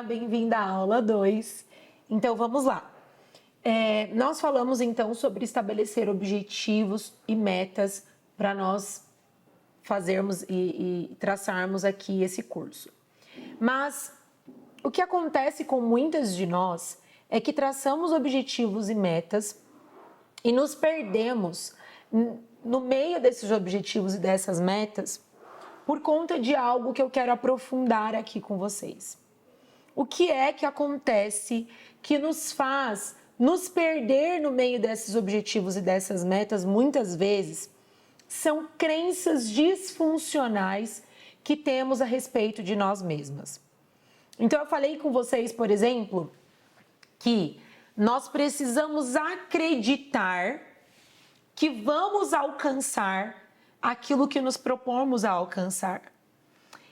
bem-vinda à aula 2. Então, vamos lá. Nós falamos, então, sobre estabelecer objetivos e metas para nós fazermos e traçarmos aqui esse curso. Mas o que acontece com muitas de nós é que traçamos objetivos e metas e nos perdemos no meio desses objetivos e dessas metas por conta de algo que eu quero aprofundar aqui com vocês. O que é que acontece que nos faz nos perder no meio desses objetivos e dessas metas, muitas vezes, são crenças disfuncionais que temos a respeito de nós mesmas. Então, eu falei com vocês, por exemplo, que nós precisamos acreditar que vamos alcançar aquilo que nos propomos a alcançar.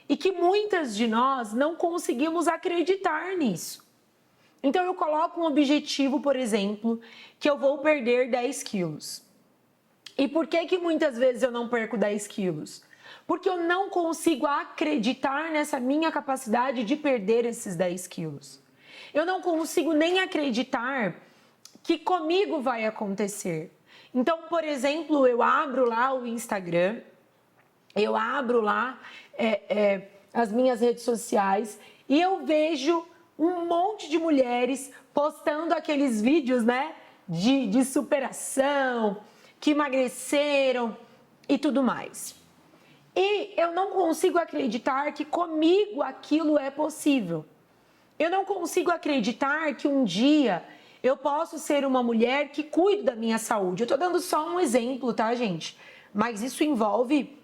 E que muitas de nós não conseguimos acreditar nisso. Então, eu coloco um objetivo, por exemplo, que eu vou perder 10 quilos. E por que muitas vezes eu não perco 10 quilos? Porque eu não consigo acreditar nessa minha capacidade de perder esses 10 quilos. Eu não consigo nem acreditar que comigo vai acontecer. Então, por exemplo, eu abro lá o Instagram, eu abro lá as minhas redes sociais e eu vejo um monte de mulheres postando aqueles vídeos, né, de superação, que emagreceram e tudo mais. E eu não consigo acreditar que comigo aquilo é possível. Eu não consigo acreditar que um dia eu posso ser uma mulher que cuide da minha saúde. Eu tô dando só um exemplo, tá, gente? Mas isso envolve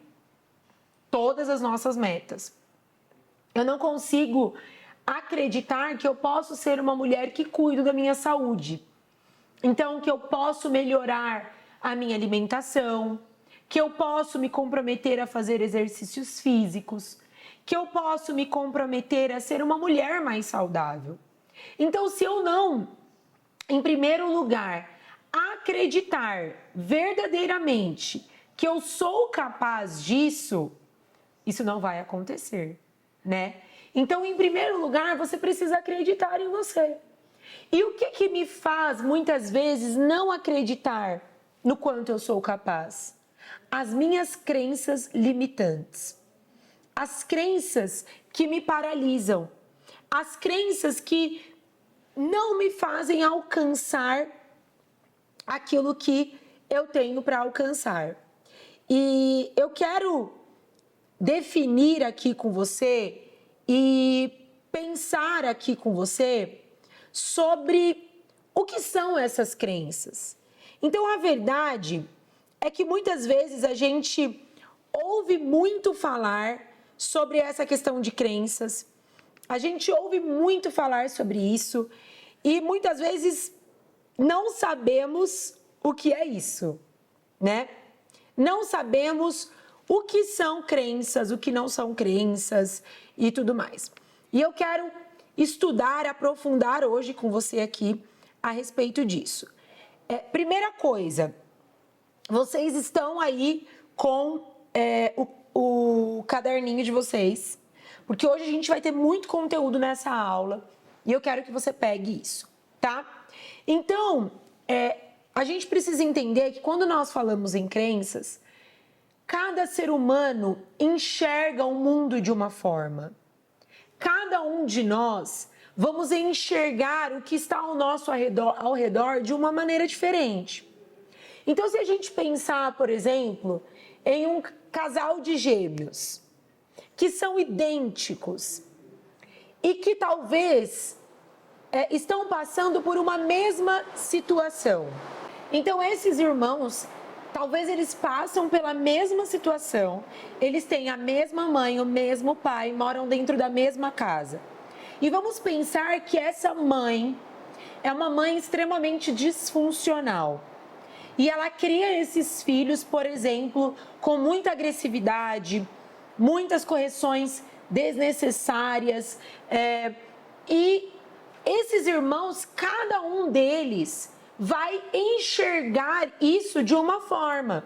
todas as nossas metas. Eu não consigo acreditar que eu posso ser uma mulher que cuido da minha saúde. Então, que eu posso melhorar a minha alimentação, que eu posso me comprometer a fazer exercícios físicos, que eu posso me comprometer a ser uma mulher mais saudável. Então, se eu não, em primeiro lugar, acreditar verdadeiramente que eu sou capaz disso, isso não vai acontecer, né? Então, em primeiro lugar, você precisa acreditar em você. E o que me faz, muitas vezes, não acreditar no quanto eu sou capaz? As minhas crenças limitantes. As crenças que me paralisam. As crenças que não me fazem alcançar aquilo que eu tenho para alcançar. E eu quero definir aqui com você e pensar aqui com você sobre o que são essas crenças. Então, a verdade é que muitas vezes a gente ouve muito falar sobre essa questão de crenças, a gente ouve muito falar sobre isso e muitas vezes não sabemos o que é isso, né? Não sabemos o que são crenças, o que não são crenças e tudo mais. E eu quero estudar, aprofundar hoje com você aqui a respeito disso. Primeira coisa, vocês estão aí com o caderninho de vocês, porque hoje a gente vai ter muito conteúdo nessa aula e eu quero que você pegue isso, tá? Então, a gente precisa entender que quando nós falamos em crenças, cada ser humano enxerga o mundo de uma forma. Cada um de nós vamos enxergar o que está ao nosso ao redor de uma maneira diferente. Então, se a gente pensar, por exemplo, em um casal de gêmeos que são idênticos e que talvez estão passando por uma mesma situação. Então, esses irmãos, talvez eles passam pela mesma situação, eles têm a mesma mãe, o mesmo pai, moram dentro da mesma casa. E vamos pensar que essa mãe é uma mãe extremamente disfuncional. E ela cria esses filhos, por exemplo, com muita agressividade, muitas correções desnecessárias. E esses irmãos, cada um deles vai enxergar isso de uma forma.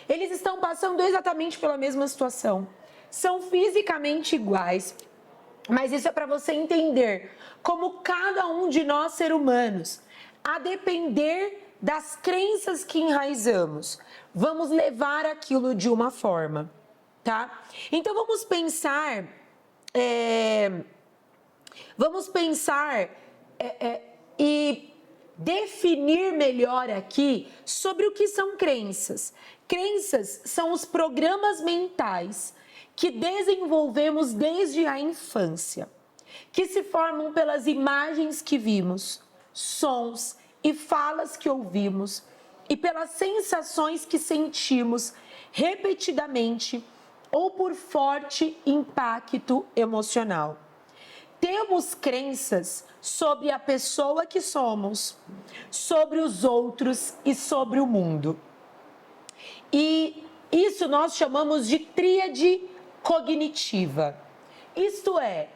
Eles estão passando exatamente pela mesma situação. São fisicamente iguais, Mas isso é para você entender como cada um de nós, seres humanos, a depender das crenças que enraizamos, vamos levar aquilo de uma forma, tá? Então vamos pensar, e definir melhor aqui sobre o que são crenças. Crenças são os programas mentais que desenvolvemos desde a infância, que se formam pelas imagens que vimos, sons e falas que ouvimos e pelas sensações que sentimos repetidamente ou por forte impacto emocional. Temos crenças sobre a pessoa que somos, sobre os outros e sobre o mundo. E isso nós chamamos de tríade cognitiva. Isto é,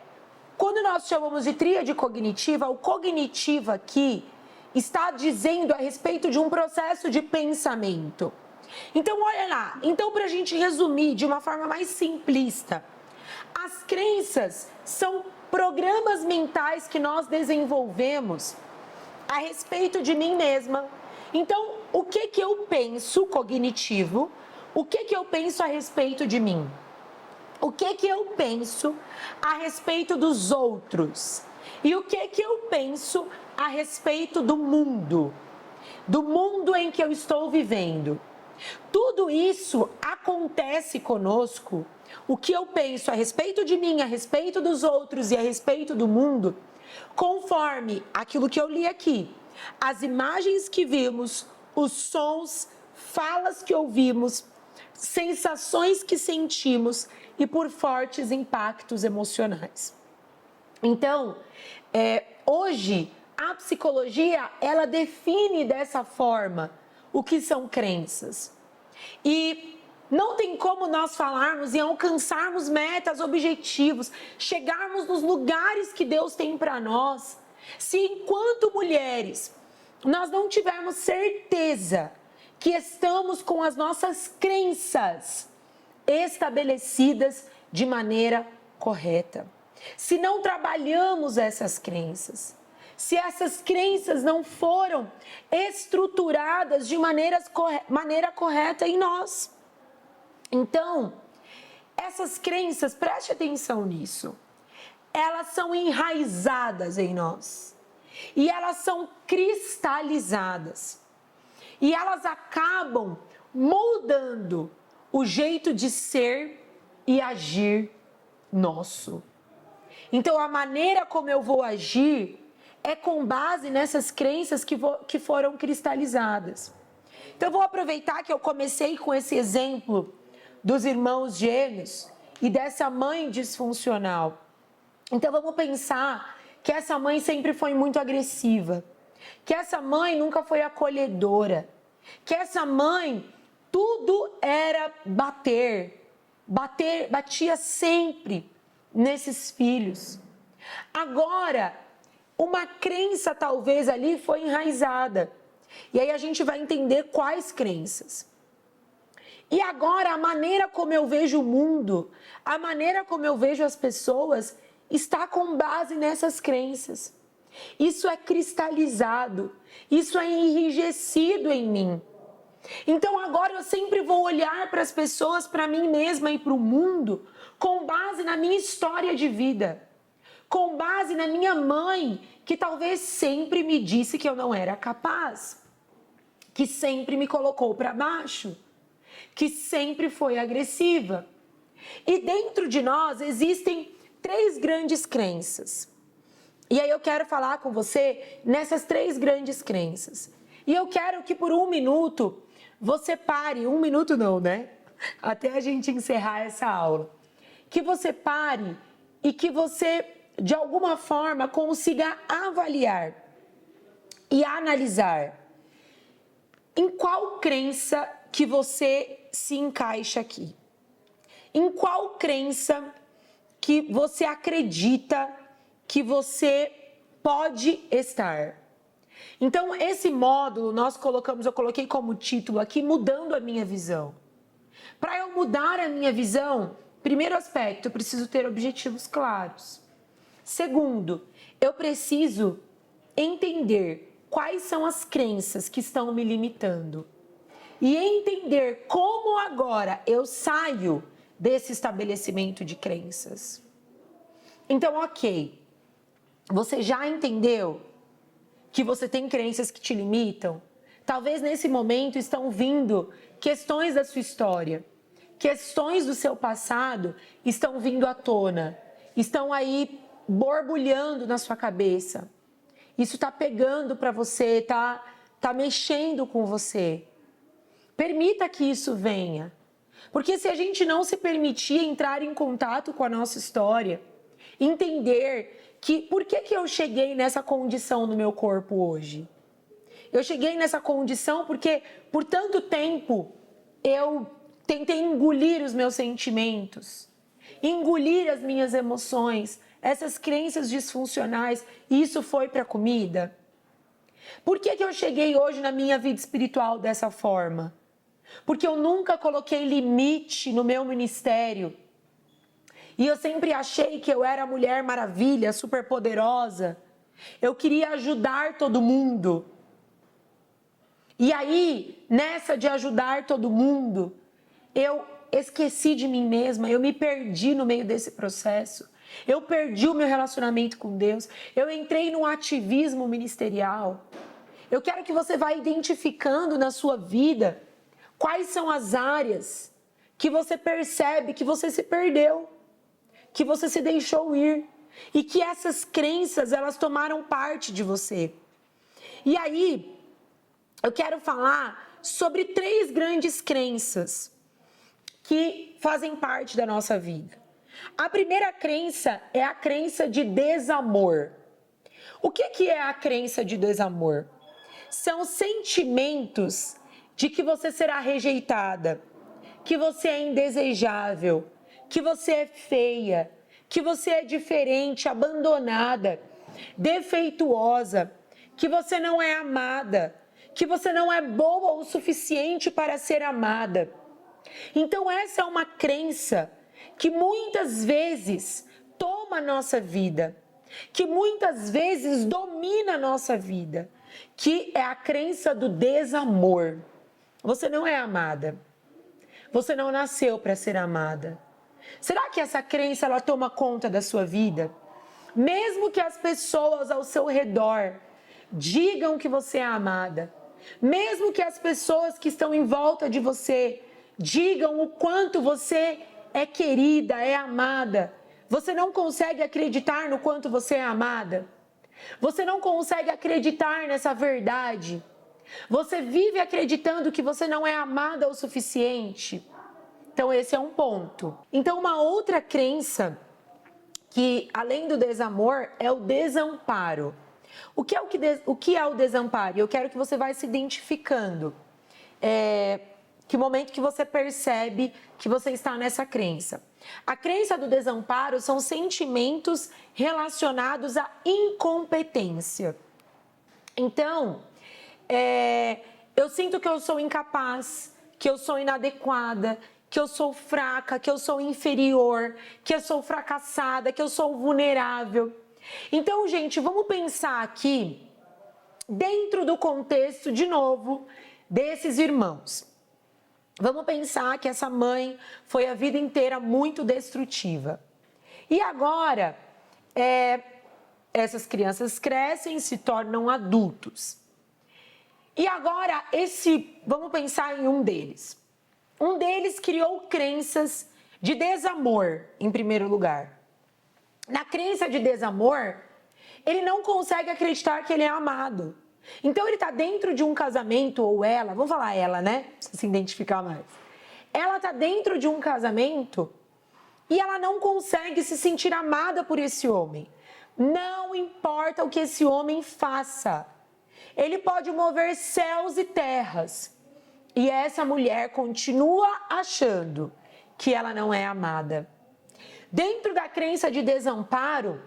quando nós chamamos de tríade cognitiva, o cognitivo aqui está dizendo a respeito de um processo de pensamento. Então, olha lá. Então, para a gente resumir de uma forma mais simplista, as crenças são programas mentais que nós desenvolvemos a respeito de mim mesma. Então, o que eu penso cognitivo? O que eu penso a respeito de mim? O que eu penso a respeito dos outros? E o que eu penso a respeito do mundo em que eu estou vivendo? Tudo isso acontece conosco. O que eu penso a respeito de mim, a respeito dos outros e a respeito do mundo, conforme aquilo que eu li aqui, as imagens que vimos, os sons, falas que ouvimos, sensações que sentimos e por fortes impactos emocionais. Então, hoje, a psicologia, ela define dessa forma o que são crenças. E não tem como nós falarmos em alcançarmos metas, objetivos, chegarmos nos lugares que Deus tem para nós, se enquanto mulheres nós não tivermos certeza que estamos com as nossas crenças estabelecidas de maneira correta. Se não trabalhamos essas crenças, se essas crenças não foram estruturadas de maneira correta em nós. Então, essas crenças, preste atenção nisso, elas são enraizadas em nós e elas são cristalizadas e elas acabam moldando o jeito de ser e agir nosso. Então, a maneira como eu vou agir é com base nessas crenças que foram cristalizadas. Então, eu vou aproveitar que eu comecei com esse exemplo dos irmãos gêmeos e dessa mãe disfuncional. Então, vamos pensar que essa mãe sempre foi muito agressiva, que essa mãe nunca foi acolhedora, que essa mãe tudo era batia sempre nesses filhos. Agora, uma crença talvez ali foi enraizada. E aí a gente vai entender quais crenças. E agora a maneira como eu vejo o mundo, a maneira como eu vejo as pessoas, está com base nessas crenças. Isso é cristalizado, isso é enrijecido em mim. Então agora eu sempre vou olhar para as pessoas, para mim mesma e para o mundo, com base na minha história de vida. Com base na minha mãe, que talvez sempre me disse que eu não era capaz, que sempre me colocou para baixo, que sempre foi agressiva. E dentro de nós existem 3 grandes crenças. E aí eu quero falar com você nessas 3 grandes crenças. E eu quero que por 1 minuto você pare, 1 minuto não, né? Até a gente encerrar essa aula. Que você pare e que você de alguma forma consiga avaliar e analisar em qual crença que você se encaixa aqui. Em qual crença que você acredita que você pode estar. Então, esse módulo eu coloquei como título aqui, mudando a minha visão. Para eu mudar a minha visão, primeiro aspecto, eu preciso ter objetivos claros. Segundo, eu preciso entender quais são as crenças que estão me limitando e entender como agora eu saio desse estabelecimento de crenças. Então, ok, você já entendeu que você tem crenças que te limitam? Talvez nesse momento estão vindo questões da sua história, questões do seu passado estão vindo à tona, estão aí borbulhando na sua cabeça. Isso está pegando para você, tá mexendo com você. Permita que isso venha. Porque se a gente não se permitir entrar em contato com a nossa história, entender que por que eu cheguei nessa condição no meu corpo hoje? Eu cheguei nessa condição porque por tanto tempo eu tentei engolir os meus sentimentos, engolir as minhas emoções, essas crenças disfuncionais, e isso foi para a comida? Por que eu cheguei hoje na minha vida espiritual dessa forma? Porque eu nunca coloquei limite no meu ministério. E eu sempre achei que eu era a Mulher Maravilha, super poderosa. Eu queria ajudar todo mundo. E aí, nessa de ajudar todo mundo, eu esqueci de mim mesma, eu me perdi no meio desse processo. Eu perdi o meu relacionamento com Deus. Eu entrei num ativismo ministerial. Eu quero que você vá identificando na sua vida quais são as áreas que você percebe que você se perdeu, que você se deixou ir e que essas crenças, elas tomaram parte de você. E aí, eu quero falar sobre 3 grandes crenças que fazem parte da nossa vida. A primeira crença é a crença de desamor. O que é a crença de desamor? São sentimentos de que você será rejeitada, que você é indesejável, que você é feia, que você é diferente, abandonada, defeituosa, que você não é amada, que você não é boa o suficiente para ser amada. Então essa é uma crença que muitas vezes toma a nossa vida, que muitas vezes domina a nossa vida, que é a crença do desamor. Você não é amada. Você não nasceu para ser amada. Será que essa crença ela toma conta da sua vida? Mesmo que as pessoas ao seu redor digam que você é amada, mesmo que as pessoas que estão em volta de você digam o quanto você é querida, é amada, você não consegue acreditar no quanto você é amada? Você não consegue acreditar nessa verdade? Você vive acreditando que você não é amada o suficiente? Então esse é um ponto. Então uma outra crença que além do desamor é o desamparo. O que é o desamparo? Eu quero que você vá se identificando. Que momento que você percebe que você está nessa crença. A crença do desamparo são sentimentos relacionados à incompetência. Então, eu sinto que eu sou incapaz, que eu sou inadequada, que eu sou fraca, que eu sou inferior, que eu sou fracassada, que eu sou vulnerável. Então, gente, vamos pensar aqui dentro do contexto, de novo, desses irmãos. Vamos pensar que essa mãe foi a vida inteira muito destrutiva. E agora, essas crianças crescem, se tornam adultos. E agora, vamos pensar em um deles. Um deles criou crenças de desamor, em primeiro lugar. Na crença de desamor, ele não consegue acreditar que ele é amado. Então ele está dentro de um casamento, ou ela, vamos falar ela, né? Pra se identificar mais. Ela está dentro de um casamento e ela não consegue se sentir amada por esse homem. Não importa o que esse homem faça. Ele pode mover céus e terras. E essa mulher continua achando que ela não é amada. Dentro da crença de desamparo,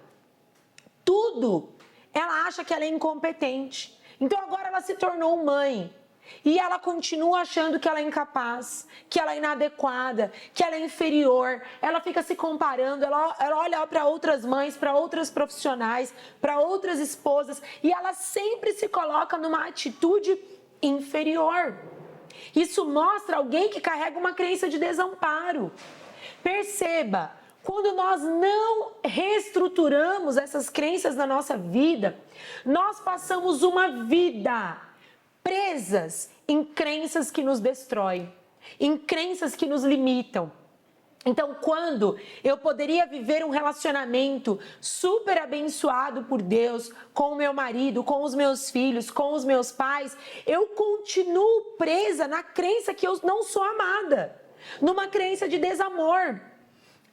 tudo, ela acha que ela é incompetente. Então agora ela se tornou mãe. E ela continua achando que ela é incapaz, que ela é inadequada, que ela é inferior. Ela fica se comparando, ela olha para outras mães, para outras profissionais, para outras esposas. E ela sempre se coloca numa atitude inferior. Isso mostra alguém que carrega uma crença de desamparo. Perceba, quando nós não reestruturamos essas crenças na nossa vida, nós passamos uma vida presas em crenças que nos destroem, em crenças que nos limitam. Então, quando eu poderia viver um relacionamento super abençoado por Deus, com o meu marido, com os meus filhos, com os meus pais, eu continuo presa na crença que eu não sou amada, numa crença de desamor.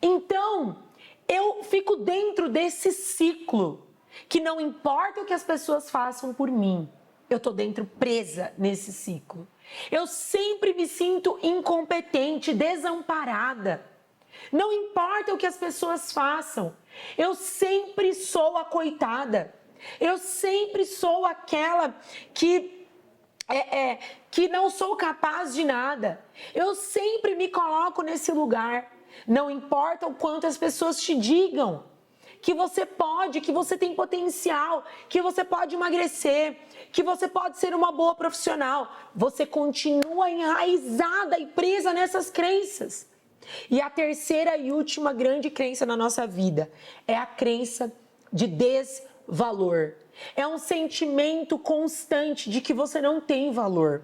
Então, eu fico dentro desse ciclo, que não importa o que as pessoas façam por mim, eu estou dentro, presa nesse ciclo. Eu sempre me sinto incompetente, desamparada. Não importa o que as pessoas façam, eu sempre sou a coitada. Eu sempre sou aquela que não sou capaz de nada. Eu sempre me coloco nesse lugar. Não importa o quanto as pessoas te digam que você pode, que você tem potencial, que você pode emagrecer, que você pode ser uma boa profissional. Você continua enraizada e presa nessas crenças. E a terceira e última grande crença na nossa vida é a crença de desvalor. É um sentimento constante de que você não tem valor,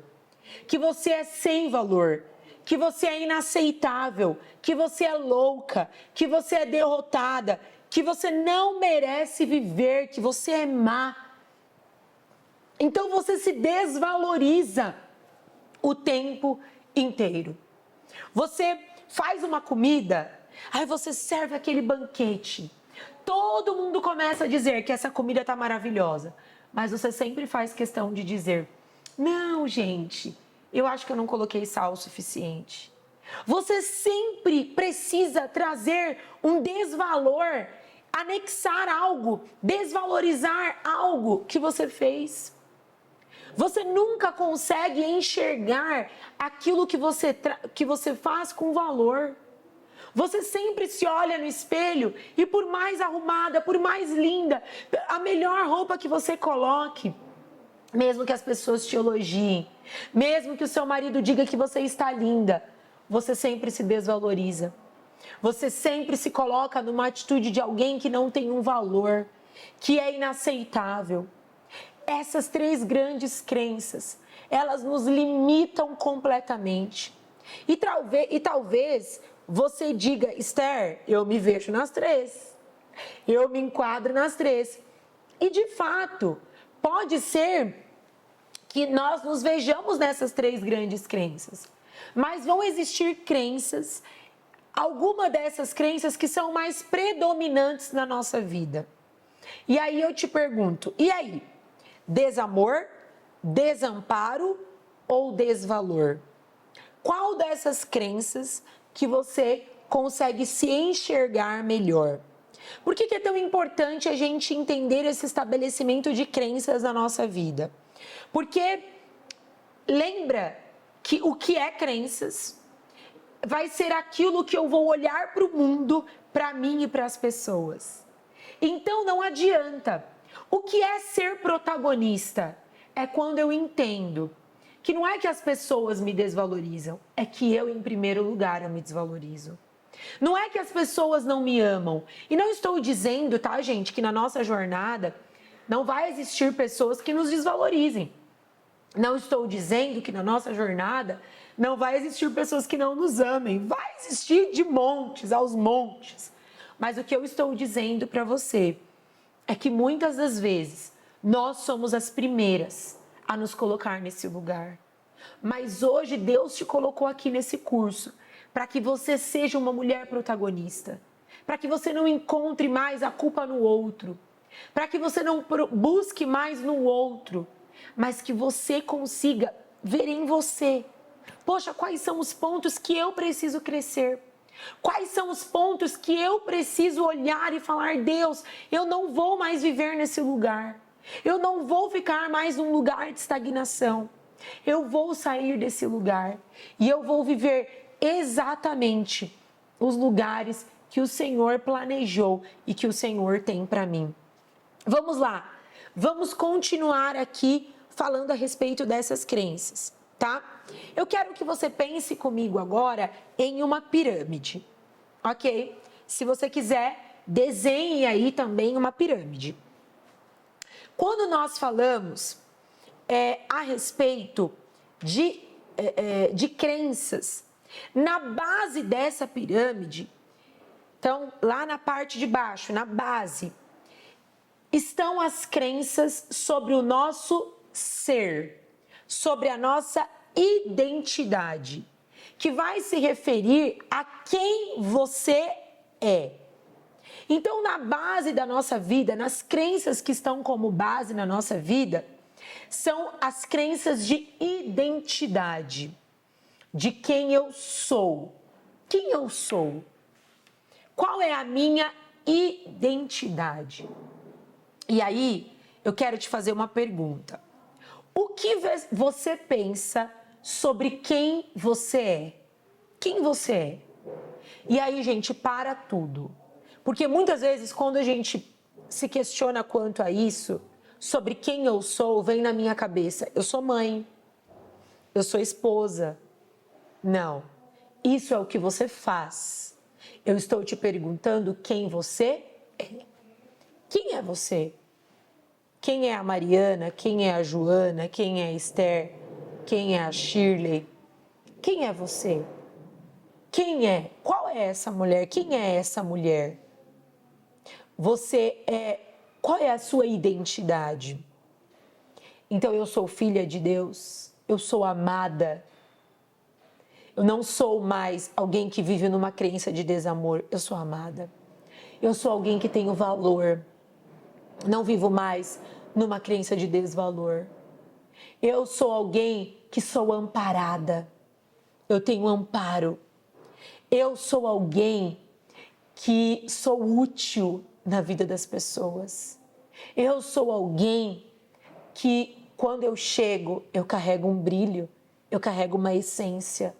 que você é sem valor, que você é inaceitável, que você é louca, que você é derrotada, que você não merece viver, que você é má. Então você se desvaloriza o tempo inteiro. Você faz uma comida, aí você serve aquele banquete. Todo mundo começa a dizer que essa comida está maravilhosa, mas você sempre faz questão de dizer: não, gente, eu acho que eu não coloquei sal o suficiente. Você sempre precisa trazer um desvalor, anexar algo, desvalorizar algo que você fez. Você nunca consegue enxergar aquilo que você faz com valor. Você sempre se olha no espelho e, por mais arrumada, por mais linda, a melhor roupa que você coloque, mesmo que as pessoas te elogiem, mesmo que o seu marido diga que você está linda, você sempre se desvaloriza. Você sempre se coloca numa atitude de alguém que não tem um valor, que é inaceitável. Essas três grandes crenças, elas nos limitam completamente. E talvez você diga: Esther, eu me vejo nas três. Eu me enquadro nas três. E de fato, pode ser que nós nos vejamos nessas três grandes crenças. Mas vão existir crenças, alguma dessas crenças que são mais predominantes na nossa vida. E aí eu te pergunto, e aí? Desamor, desamparo ou desvalor? Qual dessas crenças que você consegue se enxergar melhor? Por que é tão importante a gente entender esse estabelecimento de crenças na nossa vida? Porque lembra que o que é crenças vai ser aquilo que eu vou olhar para o mundo, para mim e para as pessoas. Então não adianta. O que é ser protagonista? É quando eu entendo que não é que as pessoas me desvalorizam, é que eu, em primeiro lugar, eu me desvalorizo. Não é que as pessoas não me amam. E não estou dizendo, tá, gente, que na nossa jornada não vai existir pessoas que nos desvalorizem. Não estou dizendo que na nossa jornada não vai existir pessoas que não nos amem. Vai existir de montes aos montes. Mas o que eu estou dizendo para você é que muitas das vezes nós somos as primeiras a nos colocar nesse lugar. Mas hoje Deus te colocou aqui nesse curso para que você seja uma mulher protagonista, para que você não encontre mais a culpa no outro, para que você não busque mais no outro, mas que você consiga ver em você. Poxa, quais são os pontos que eu preciso crescer? Quais são os pontos que eu preciso olhar e falar: Deus, eu não vou mais viver nesse lugar. Eu não vou ficar mais num lugar de estagnação. Eu vou sair desse lugar e eu vou viver exatamente os lugares que o Senhor planejou e que o Senhor tem para mim. Vamos lá, vamos continuar aqui falando a respeito dessas crenças, tá? Eu quero que você pense comigo agora em uma pirâmide, ok? Se você quiser, desenhe aí também uma pirâmide. Quando nós falamos a respeito de crenças, na base dessa pirâmide, então lá na parte de baixo, na base, estão as crenças sobre o nosso ser, sobre a nossa identidade, que vai se referir a quem você é. Então, na base da nossa vida, nas crenças que estão como base na nossa vida, são as crenças de identidade, de quem eu sou. Quem eu sou? Qual é a minha identidade? E aí, eu quero te fazer uma pergunta. O que você pensa sobre quem você é? Quem você é? E aí, gente, para tudo. Porque muitas vezes, quando a gente se questiona quanto a isso, sobre quem eu sou, vem na minha cabeça: eu sou mãe, eu sou esposa. Não, isso é o que você faz. Eu estou te perguntando quem você é. Quem é você? Quem é a Mariana? Quem é a Joana? Quem é a Esther? Quem é a Shirley? Quem é você? Quem é? Qual é essa mulher? Quem é essa mulher? Qual é a sua identidade? Então, eu sou filha de Deus, eu sou amada. Eu não sou mais alguém que vive numa crença de desamor, eu sou amada. Eu sou alguém que tem o valor. Não vivo mais numa crença de desvalor. Eu sou alguém que sou amparada. Eu tenho amparo. Eu sou alguém que sou útil na vida das pessoas. Eu sou alguém que, quando eu chego, eu carrego um brilho, eu carrego uma essência.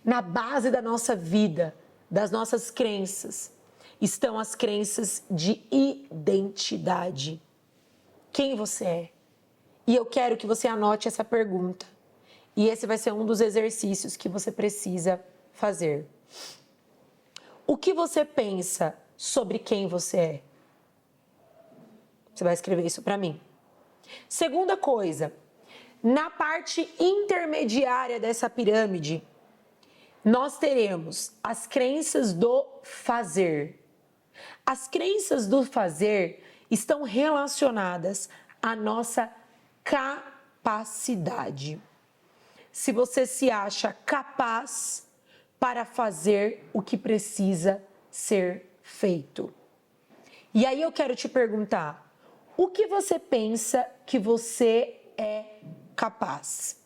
Na base da nossa vida, das nossas crenças, estão as crenças de identidade. Quem você é? E eu quero que você anote essa pergunta. E esse vai ser um dos exercícios que você precisa fazer. O que você pensa sobre quem você é? Você vai escrever isso para mim. Segunda coisa, na parte intermediária dessa pirâmide, nós teremos as crenças do fazer. As crenças do fazer estão relacionadas à nossa capacidade. Se você se acha capaz para fazer o que precisa ser feito. E aí eu quero te perguntar, o que você pensa que você é capaz?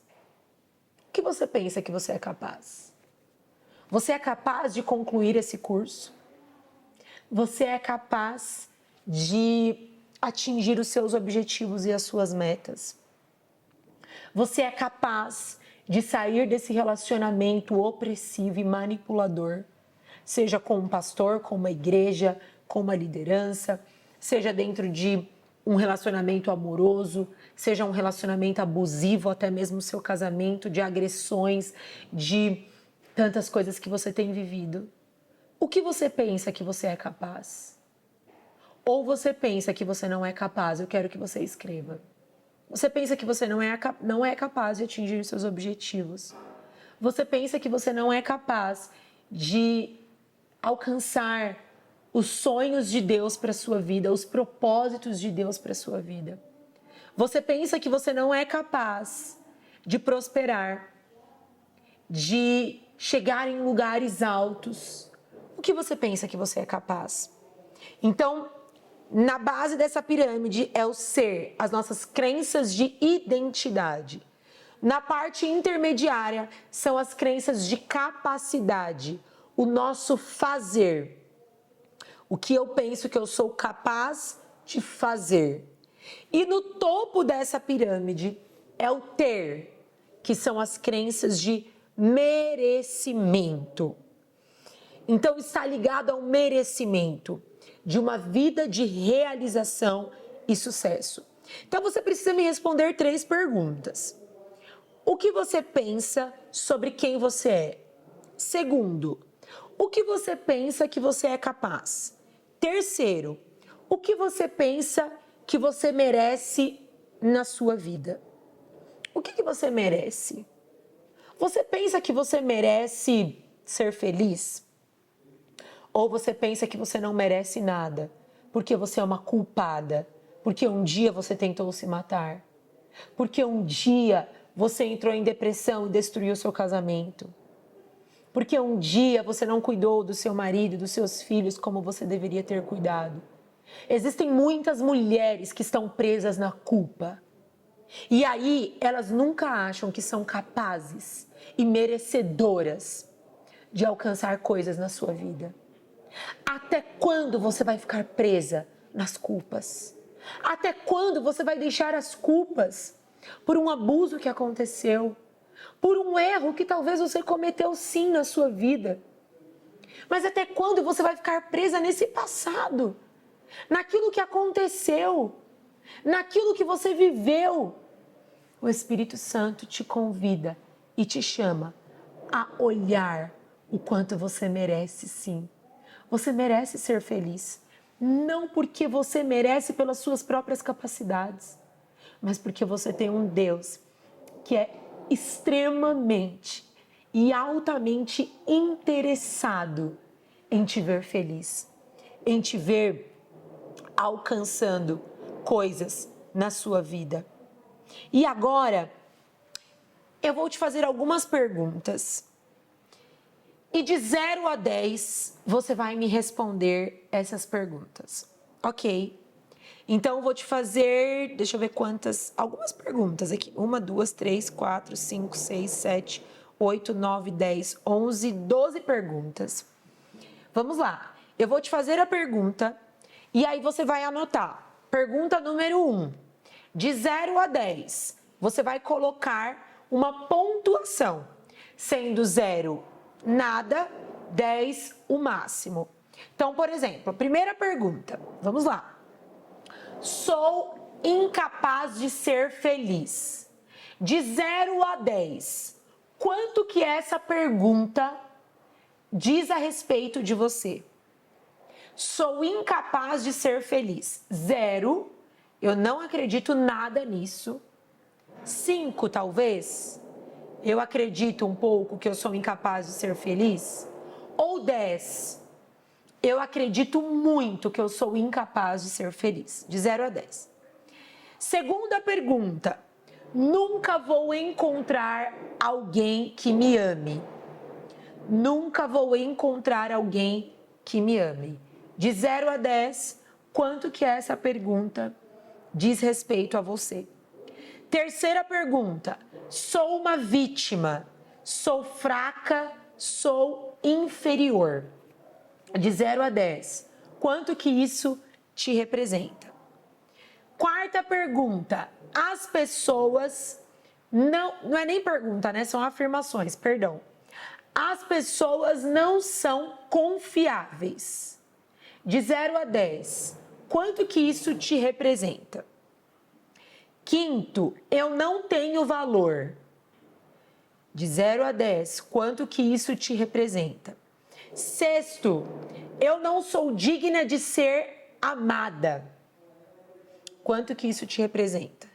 O que você pensa que você é capaz? Você é capaz de concluir esse curso? Você é capaz de atingir os seus objetivos e as suas metas? Você é capaz de sair desse relacionamento opressivo e manipulador, seja com um pastor, com uma igreja, com uma liderança, seja dentro de um relacionamento amoroso, seja um relacionamento abusivo, até mesmo o seu casamento, de agressões, de tantas coisas que você tem vivido. O que você pensa que você é capaz? Ou você pensa que você não é capaz? Eu quero que você escreva. Você pensa que você não é capaz de atingir os seus objetivos. Você pensa que você não é capaz de alcançar os sonhos de Deus para a sua vida, os propósitos de Deus para a sua vida. Você pensa que você não é capaz de prosperar, de chegar em lugares altos. O que você pensa que você é capaz? Então, na base dessa pirâmide é o ser, as nossas crenças de identidade. Na parte intermediária são as crenças de capacidade, o nosso fazer. O que eu penso que eu sou capaz de fazer. E no topo dessa pirâmide é o ter, que são as crenças de merecimento. Então, está ligado ao merecimento de uma vida de realização e sucesso. Então, você precisa me responder 3 perguntas. O que você pensa sobre quem você é? Segundo, o que você pensa que você é capaz? Terceiro, o que você pensa que você merece na sua vida? O que você merece? Você pensa que você merece ser feliz? Ou você pensa que você não merece nada, porque você é uma culpada, porque um dia você tentou se matar, porque um dia você entrou em depressão e destruiu seu casamento, porque um dia você não cuidou do seu marido e dos seus filhos como você deveria ter cuidado. Existem muitas mulheres que estão presas na culpa. E aí elas nunca acham que são capazes e merecedoras de alcançar coisas na sua vida. Até quando você vai ficar presa nas culpas? Até quando você vai deixar as culpas por um abuso que aconteceu, por um erro que talvez você cometeu sim na sua vida? Mas até quando você vai ficar presa nesse passado, naquilo que aconteceu, naquilo que você viveu? O Espírito Santo te convida e te chama a olhar o quanto você merece sim. Você merece ser feliz, não porque você merece pelas suas próprias capacidades, mas porque você tem um Deus que é extremamente e altamente interessado em te ver feliz, em te ver alcançando coisas na sua vida. E agora, eu vou te fazer algumas perguntas. E de 0 a 10, você vai me responder essas perguntas. Ok? Então, eu vou te fazer, deixa eu ver algumas perguntas aqui. 1, 2, 3, 4, 5, 6, 7, 8, 9, 10, 11, 12 perguntas. Vamos lá. Eu vou te fazer a pergunta e aí você vai anotar. Pergunta número 1. De 0 a 10, você vai colocar uma pontuação, sendo 0 nada, 10 o máximo. Então, por exemplo, a primeira pergunta, vamos lá. Sou incapaz de ser feliz. De 0 a 10, quanto que essa pergunta diz a respeito de você? Sou incapaz de ser feliz. 0, eu não acredito nada nisso. 5, talvez. Eu acredito um pouco que eu sou incapaz de ser feliz? Ou 10, eu acredito muito que eu sou incapaz de ser feliz. De 0 a 10. Segunda pergunta. Nunca vou encontrar alguém que me ame. Nunca vou encontrar alguém que me ame. De 0 a 10, quanto que essa pergunta diz respeito a você? Terceira pergunta. Sou uma vítima. Sou fraca. Sou inferior. De 0 a 10. Quanto que isso te representa? Quarta pergunta. As pessoas... Não é nem pergunta, né? São afirmações, perdão. As pessoas não são confiáveis. De 0 a 10. Quanto que isso te representa? Quinto, eu não tenho valor. De 0 a 10, quanto que isso te representa? Sexto, eu não sou digna de ser amada. Quanto que isso te representa?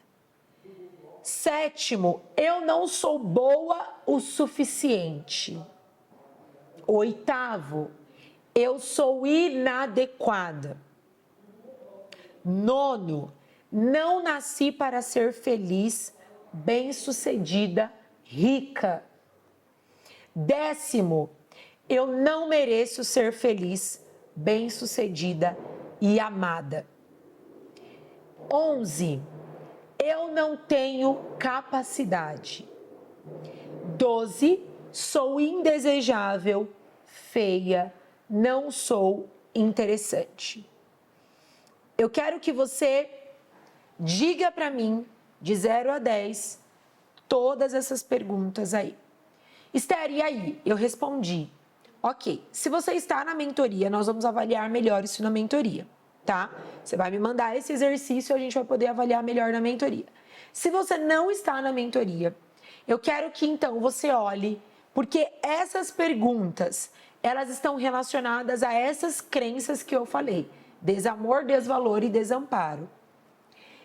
Sétimo, eu não sou boa o suficiente. Oitavo, eu sou inadequada. Nono, não nasci para ser feliz, bem-sucedida, rica. Décimo, eu não mereço ser feliz, bem-sucedida e amada. 11, eu não tenho capacidade. 12, sou indesejável, feia, não sou interessante. Eu quero que você diga para mim, de 0 a 10, todas essas perguntas aí. Esther, e aí? Eu respondi, ok, se você está na mentoria, nós vamos avaliar melhor isso na mentoria, tá? Você vai me mandar esse exercício e a gente vai poder avaliar melhor na mentoria. Se você não está na mentoria, eu quero que então você olhe, porque essas perguntas, elas estão relacionadas a essas crenças que eu falei, desamor, desvalor e desamparo.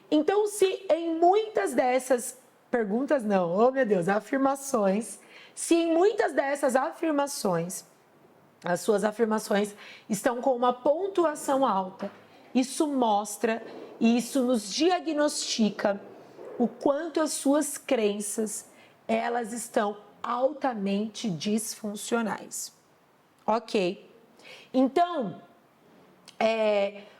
Então, se em muitas dessas perguntas, não, oh meu Deus, afirmações, se em muitas dessas afirmações, as suas afirmações estão com uma pontuação alta, isso mostra e isso nos diagnostica o quanto as suas crenças, elas estão altamente disfuncionais. Ok? Então,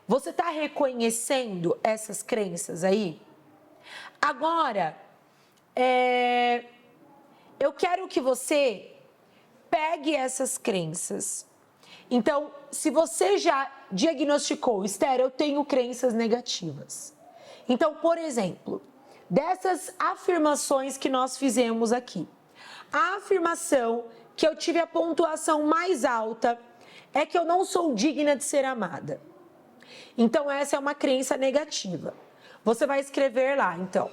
você está reconhecendo essas crenças aí? Agora, eu quero que você pegue essas crenças. Então, se você já diagnosticou, Esther, eu tenho crenças negativas. Então, por exemplo, dessas afirmações que nós fizemos aqui, a afirmação que eu tive a pontuação mais alta é que eu não sou digna de ser amada. Então, essa é uma crença negativa. Você vai escrever lá, então,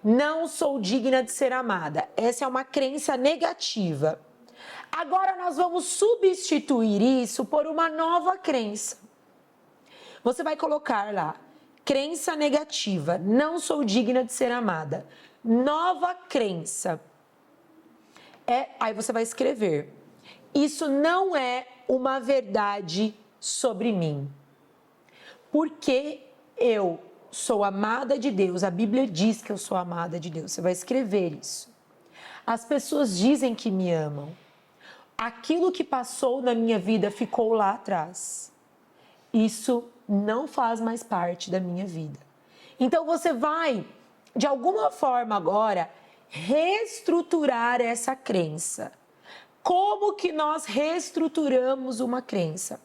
não sou digna de ser amada. Essa é uma crença negativa. Agora, nós vamos substituir isso por uma nova crença. Você vai colocar lá, crença negativa, não sou digna de ser amada. Nova crença. Aí você vai escrever, isso não é uma verdade sobre mim. Porque eu sou amada de Deus, a Bíblia diz que eu sou amada de Deus. Você vai escrever isso. As pessoas dizem que me amam. Aquilo que passou na minha vida ficou lá atrás. Isso não faz mais parte da minha vida. Então você vai, de alguma forma agora, reestruturar essa crença. Como que nós reestruturamos uma crença?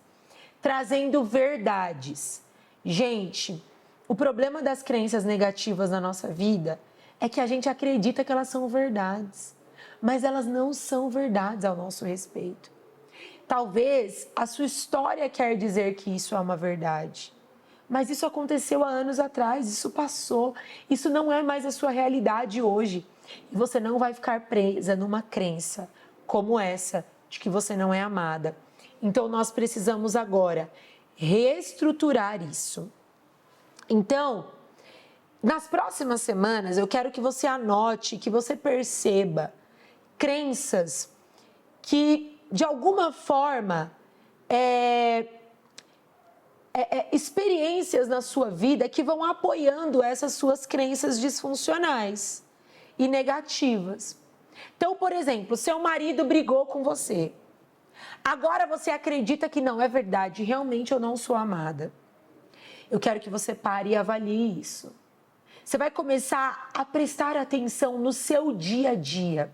Trazendo verdades. Gente, o problema das crenças negativas na nossa vida é que a gente acredita que elas são verdades, mas elas não são verdades ao nosso respeito. Talvez a sua história quer dizer que isso é uma verdade, mas isso aconteceu há anos atrás, isso passou, isso não é mais a sua realidade hoje. E você não vai ficar presa numa crença como essa, de que você não é amada. Então, nós precisamos agora reestruturar isso. Então, nas próximas semanas, eu quero que você anote, que você perceba crenças que, de alguma forma, experiências na sua vida que vão apoiando essas suas crenças disfuncionais e negativas. Então, por exemplo, seu marido brigou com você. Agora você acredita que não é verdade, realmente eu não sou amada. Eu quero que você pare e avalie isso. Você vai começar a prestar atenção no seu dia a dia.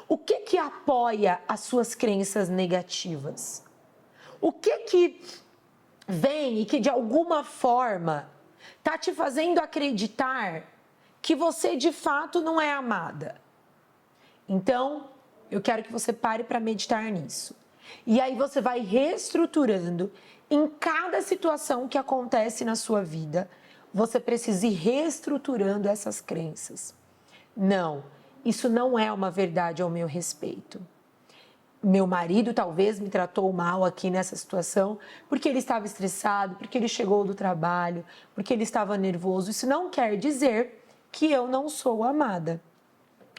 O que apoia as suas crenças negativas? O que vem e que de alguma forma está te fazendo acreditar que você de fato não é amada? Então, eu quero que você pare para meditar nisso. E aí você vai reestruturando em cada situação que acontece na sua vida. Você precisa ir reestruturando essas crenças. Não, isso não é uma verdade ao meu respeito. Meu marido talvez me tratou mal aqui nessa situação porque ele estava estressado, porque ele chegou do trabalho, porque ele estava nervoso. Isso não quer dizer que eu não sou amada,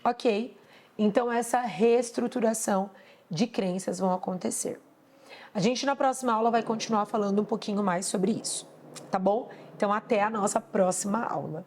ok? Então, essa reestruturação de crenças vão acontecer. A gente, na próxima aula, vai continuar falando um pouquinho mais sobre isso, tá bom? Então, até a nossa próxima aula.